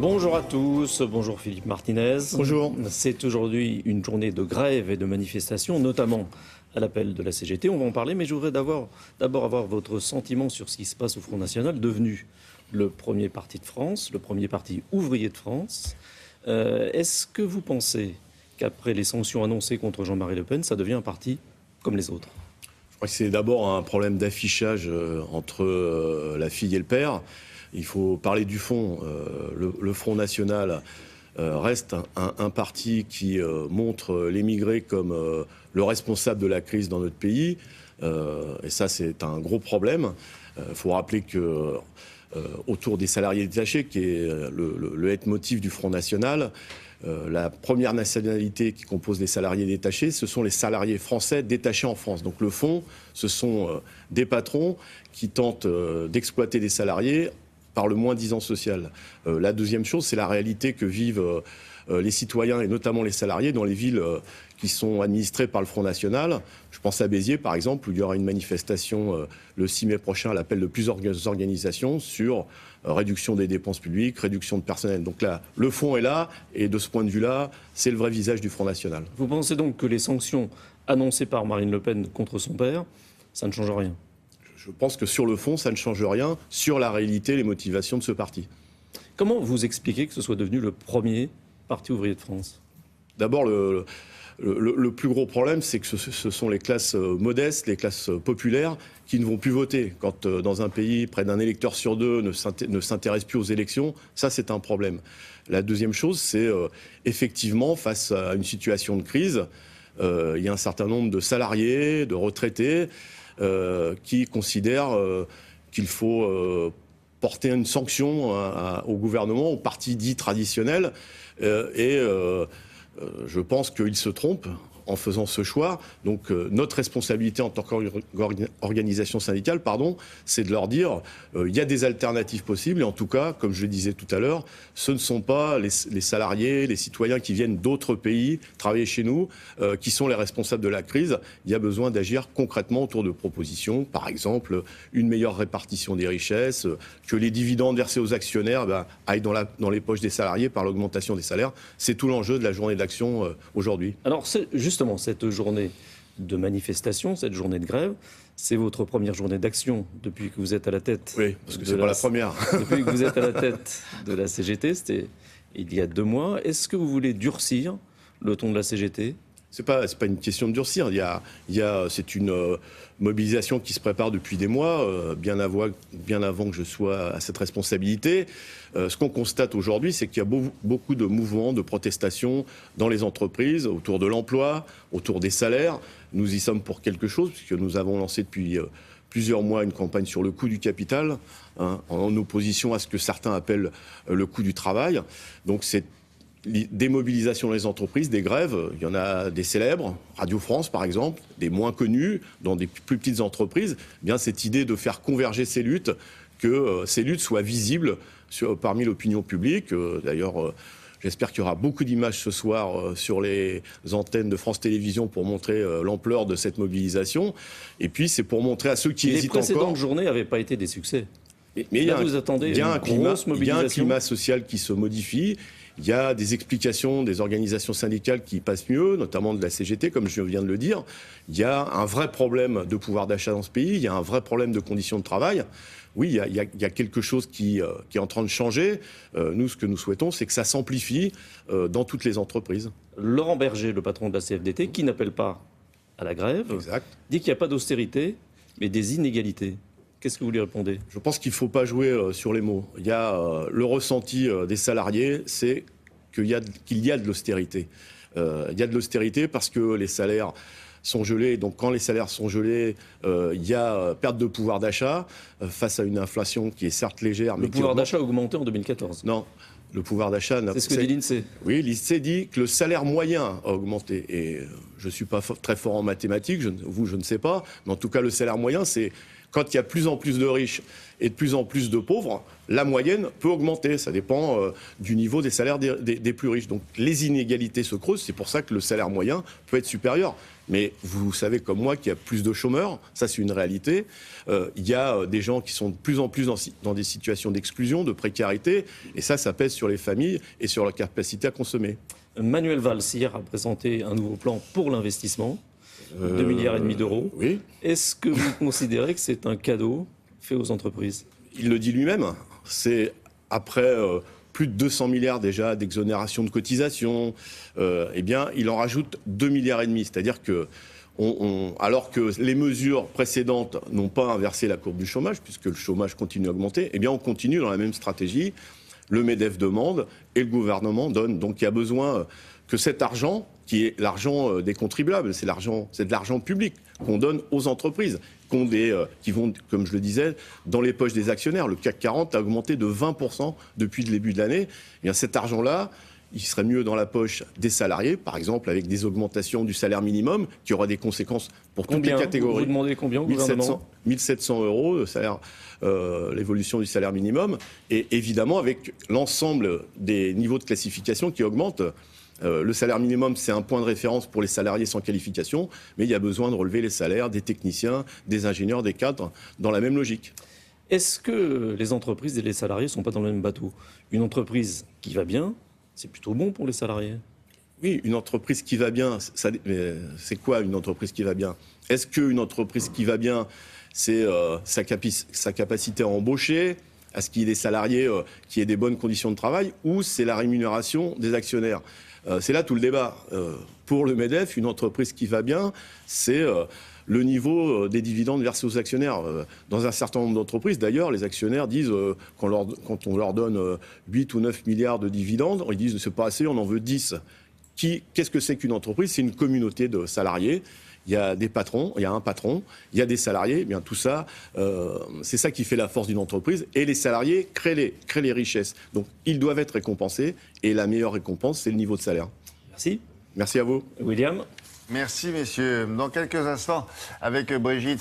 Bonjour à tous, bonjour Philippe Martinez. Bonjour. C'est aujourd'hui une journée de grève et de manifestation, notamment à l'appel de la CGT. On va en parler, mais je voudrais d'abord avoir votre sentiment sur ce qui se passe au Front National, devenu le premier parti de France, le premier parti ouvrier de France. Est-ce que vous pensez qu'après les sanctions annoncées contre Jean-Marie Le Pen, ça devient un parti comme les autres ? Je crois que c'est d'abord un problème d'affichage entre la fille et le père. Il faut parler du fond. Le Front National reste un parti qui montre l'émigré comme le responsable de la crise dans notre pays. Et ça, c'est un gros problème. Il faut rappeler que autour des salariés détachés, qui est le leitmotiv du Front National, la première nationalité qui compose les salariés détachés, ce sont les salariés français détachés en France. Donc le fond, ce sont des patrons qui tentent d'exploiter des salariés par le moins-disant social. La deuxième chose, c'est la réalité que vivent les citoyens, et notamment les salariés, dans les villes qui sont administrées par le Front National. Je pense à Béziers, par exemple, où il y aura une manifestation le 6 mai prochain à l'appel de plusieurs organisations sur réduction des dépenses publiques, réduction de personnel. Donc là, le fond est là, et de ce point de vue-là, c'est le vrai visage du Front National. Vous pensez donc que les sanctions annoncées par Marine Le Pen contre son père, ça ne change rien ? Je pense que sur le fond, ça ne change rien sur la réalité, les motivations de ce parti. Comment vous expliquez que ce soit devenu le premier parti ouvrier de France ? D'abord, le plus gros problème, c'est que ce sont les classes modestes, les classes populaires, qui ne vont plus voter. Quand dans un pays, près d'un électeur sur deux ne s'intéresse plus aux élections, ça c'est un problème. La deuxième chose, c'est effectivement, face à une situation de crise, il y a un certain nombre de salariés, de retraités, qui considèrent qu'il faut porter une sanction au gouvernement, au parti dit traditionnel. Je pense qu'ils se trompent en faisant ce choix. Donc notre responsabilité en tant qu'organisation syndicale, c'est de leur dire il y a des alternatives possibles. Et en tout cas, comme je le disais tout à l'heure, ce ne sont pas les salariés, les citoyens qui viennent d'autres pays travailler chez nous qui sont les responsables de la crise. Il y a besoin d'agir concrètement autour de propositions. Par exemple, une meilleure répartition des richesses, que les dividendes versés aux actionnaires aillent dans les poches des salariés par l'augmentation des salaires. C'est tout l'enjeu de la journée d'action aujourd'hui. Alors, justement, cette journée de manifestation, cette journée de grève, c'est votre première journée d'action depuis que vous êtes à la tête. Oui, parce que c'est pas la première. Depuis que vous êtes à la tête de la CGT, c'était il y a 2 mois. Est-ce que vous voulez durcir le ton de la CGT ? C'est pas une question de durcir. C'est une mobilisation qui se prépare depuis des mois, bien avant que je sois à cette responsabilité. Ce qu'on constate aujourd'hui, c'est qu'il y a beaucoup de mouvements, de protestations dans les entreprises, autour de l'emploi, autour des salaires. Nous y sommes pour quelque chose, puisque nous avons lancé depuis plusieurs mois une campagne sur le coût du capital, en opposition à ce que certains appellent le coût du travail. Donc c'est des mobilisations dans les entreprises, des grèves, il y en a des célèbres, Radio France par exemple, des moins connus, dans des plus petites entreprises. Bien cette idée de faire converger ces luttes, que ces luttes soient visibles parmi l'opinion publique. D'ailleurs, j'espère qu'il y aura beaucoup d'images ce soir sur les antennes de France Télévisions pour montrer l'ampleur de cette mobilisation. Et puis c'est pour montrer à ceux qui hésitent encore... Les précédentes journées n'avaient pas été des succès. Mais vous attendez il y a un climat social qui se modifie. Il y a des explications des organisations syndicales qui passent mieux, notamment de la CGT, comme je viens de le dire. Il y a un vrai problème de pouvoir d'achat dans ce pays. Il y a un vrai problème de conditions de travail. Oui, il y a quelque chose qui est en train de changer. Nous, ce que nous souhaitons, c'est que ça s'amplifie dans toutes les entreprises. Laurent Berger, le patron de la CFDT, qui n'appelle pas à la grève, dit qu'il n'y a pas d'austérité, mais des inégalités. Qu'est-ce que vous lui répondez ? Je pense qu'il ne faut pas jouer sur les mots. Il y a le ressenti des salariés, c'est qu'il y a de l'austérité. Il y a de l'austérité parce que les salaires sont gelés. Donc quand les salaires sont gelés, il y a perte de pouvoir d'achat face à une inflation qui est certes légère. Le pouvoir d'achat a augmenté en 2014. Non. Le pouvoir d'achat... C'est ce que dit l'INSEE. Oui, l'INSEE dit que le salaire moyen a augmenté. Et je ne suis pas très fort en mathématiques, je ne sais pas. Mais en tout cas, le salaire moyen, c'est Quand il y a de plus en plus de riches et de plus en plus de pauvres, la moyenne peut augmenter. Ça dépend du niveau des salaires des plus riches. Donc les inégalités se creusent. C'est pour ça que le salaire moyen peut être supérieur. Mais vous savez comme moi qu'il y a plus de chômeurs. Ça, c'est une réalité. Il y a des gens qui sont de plus en plus dans des situations d'exclusion, de précarité. Et ça pèse sur les familles et sur leur capacité à consommer. Manuel Valls, hier, a présenté un nouveau plan pour l'investissement. 2,5 milliards d'euros. Oui. Est-ce que vous considérez que c'est un cadeau fait aux entreprises? Il le dit lui-même. C'est après plus de 200 milliards déjà d'exonération de cotisations. Eh bien, il en rajoute 2,5 milliards. C'est-à-dire que, alors que les mesures précédentes n'ont pas inversé la courbe du chômage, puisque le chômage continue à augmenter, eh bien, on continue dans la même stratégie. Le MEDEF demande et le gouvernement donne. Donc il y a besoin que cet argent, qui est l'argent des contribuables, c'est de l'argent public qu'on donne aux entreprises, qui vont, comme je le disais, dans les poches des actionnaires. Le CAC 40 a augmenté de 20% depuis le début de l'année. Eh bien, cet argent-là, il serait mieux dans la poche des salariés, par exemple avec des augmentations du salaire minimum, qui aura des conséquences pour toutes les catégories. Vous demandez combien au gouvernement ? 1 700 euros, le salaire, l'évolution du salaire minimum, et évidemment avec l'ensemble des niveaux de classification qui augmentent. Le salaire minimum, c'est un point de référence pour les salariés sans qualification, mais il y a besoin de relever les salaires des techniciens, des ingénieurs, des cadres, dans la même logique. Est-ce que les entreprises et les salariés ne sont pas dans le même bateau ? Une entreprise qui va bien, c'est plutôt bon pour les salariés. Oui, une entreprise qui va bien, c'est quoi une entreprise qui va bien ? Est-ce qu'une entreprise qui va bien, c'est sa capacité à embaucher, à ce qu'il y ait des salariés qui aient des bonnes conditions de travail, ou c'est la rémunération des actionnaires ? C'est là tout le débat. Pour le MEDEF, une entreprise qui va bien, c'est le niveau des dividendes versés aux actionnaires. Dans un certain nombre d'entreprises, d'ailleurs, les actionnaires disent, quand on leur donne 8 ou 9 milliards de dividendes, ils disent c'est pas assez, on en veut 10. Qu'est-ce que c'est qu'une entreprise ? C'est une communauté de salariés. Il y a des patrons, il y a un patron, il y a des salariés. Eh bien, tout ça, c'est ça qui fait la force d'une entreprise. Et les salariés créent les richesses. Donc, ils doivent être récompensés. Et la meilleure récompense, c'est le niveau de salaire. Merci. Merci à vous. William ? Merci, messieurs. Dans quelques instants, avec Brigitte.